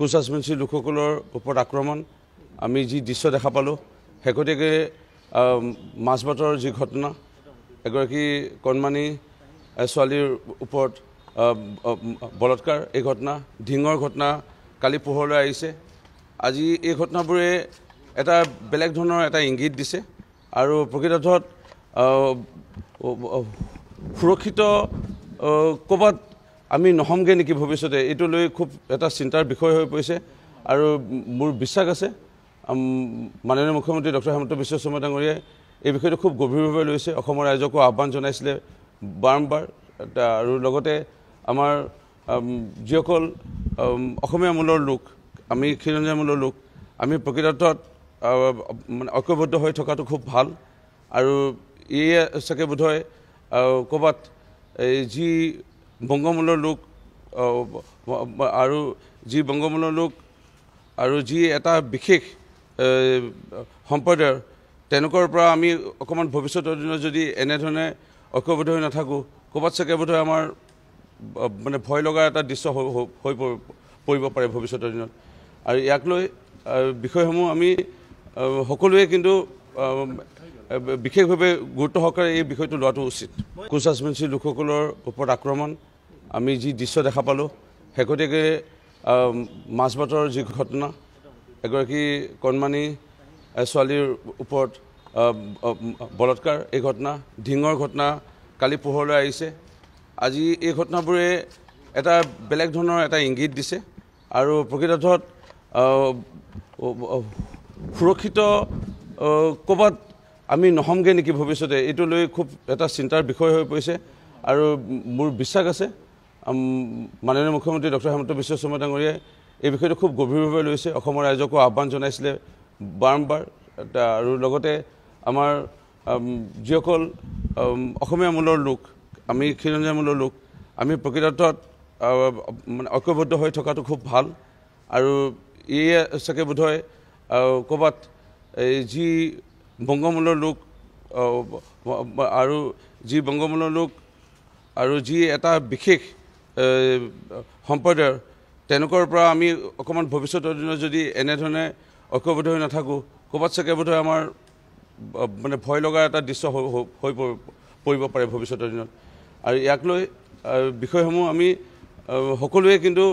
কুচাচমেঞ্চি লোকসকলৰ ওপৰত আক্ৰমণ আমি যি দৃশ্য দেখা পালোঁ হেকটিয়াকৈ মাজবাটৰ যি ঘটনা এগৰাকী কণমানি ছোৱালীৰ ওপৰত বলৎকাৰ এই ঘটনা ঢিঙৰ ঘটনা কালি পোহৰলৈ আহিছে। আজি এই ঘটনাবোৰে এটা বেলেগ ধৰণৰ এটা ইংগিত দিছে আৰু প্ৰকৃতাৰ্থত সুৰক্ষিত ক'ৰবাত আমি নহমগৈ নেকি ভৱিষ্যতে এইটো লৈ খুব এটা চিন্তাৰ বিষয় হৈ পৰিছে আৰু মোৰ বিশ্বাস আছে মাননীয় মুখ্যমন্ত্ৰী ডক্টৰ হিমন্ত বিশ্ব শৰ্মা ডাঙৰীয়াই এই বিষয়টো খুব গভীৰভাৱে লৈছে। অসমৰ ৰাইজকো আহ্বান জনাইছিলে বাৰম্বাৰ আৰু লগতে আমাৰ যিসকল অসমীয়া মূলৰ লোক আমি খিলঞ্জীয়া মূলৰ লোক আমি প্ৰকৃতাৰ্থত ঐক্যবদ্ধ হৈ থকাটো খুব ভাল আৰু ইয়ে চাগে বোধহয় ক'ৰবাত এই যি বংগমূলৰ লোক আৰু যি এটা বিশেষ সম্প্ৰদায়ৰ তেওঁলোকৰ পৰা আমি অকণমান ভৱিষ্যতৰ দিনত যদি এনেধৰণে ঐক্যবদ্ধ হৈ নাথাকোঁ ক'ৰবাত চাগে বোধহয় আমাৰ ভয় লগা এটা দৃশ্য হৈ পৰিব পাৰে ভৱিষ্যতৰ দিনত। আৰু ইয়াক লৈ বিষয়সমূহ আমি সকলোৱে কিন্তু বিশেষভাৱে গুৰুত্ব সহকাৰে এই বিষয়টো লোৱাটো উচিত। কুচাচমেঞ্চি লোকসকলৰ ওপৰত আক্ৰমণ আমি যি দৃশ্য দেখা পালোঁ হেকটিয়াকৈ মাজবাটৰ যি ঘটনা এগৰাকী কণমানি ছোৱালীৰ ওপৰত বলৎকাৰ এই ঘটনা ঢিঙৰ ঘটনা কালি পোহৰলৈ আহিছে। আজি এই ঘটনাবোৰে এটা বেলেগ ধৰণৰ এটা ইংগিত দিছে আৰু প্ৰকৃতাৰ্থত সুৰক্ষিত ক'ৰবাত আমি নহমগৈ নেকি ভৱিষ্যতে এইটো লৈ খুব এটা চিন্তাৰ বিষয় হৈ পৰিছে আৰু মোৰ বিশ্বাস আছে মাননীয় মুখ্যমন্ত্ৰী ডক্টৰ হিমন্ত বিশ্ব শৰ্মা ডাঙৰীয়াই এই বিষয়টো খুব গভীৰভাৱে লৈছে। অসমৰ ৰাইজকো আহ্বান জনাইছিলে বাৰম্বাৰ আৰু লগতে আমাৰ যিসকল অসমীয়া মূলৰ লোক আমি খিলঞ্জীয়া মূলৰ লোক আমি প্ৰকৃতাৰ্থত ঐক্যবদ্ধ হৈ থকাটো খুব ভাল আৰু ইয়ে চাগে বোধহয় ক'ৰবাত এই যি বংগমূলৰ লোক আৰু যি এটা বিশেষ সম্প্ৰদায়ৰ তেওঁলোকৰ পৰা আমি অকণমান ভৱিষ্যতৰ দিনত যদি এনেধৰণে ঐক্যবদ্ধ হৈ নাথাকোঁ ক'ৰবাত চাগে বোধহয় আমাৰ ভয় লগা এটা দৃশ্য হৈ পৰিব পাৰে ভৱিষ্যতৰ দিনত। আৰু ইয়াক লৈ বিষয়সমূহ আমি সকলোৱে কিন্তু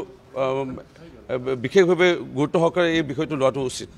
বিশেষভাৱে গুৰুত্ব সহকাৰে এই বিষয়টো লোৱাটো উচিত।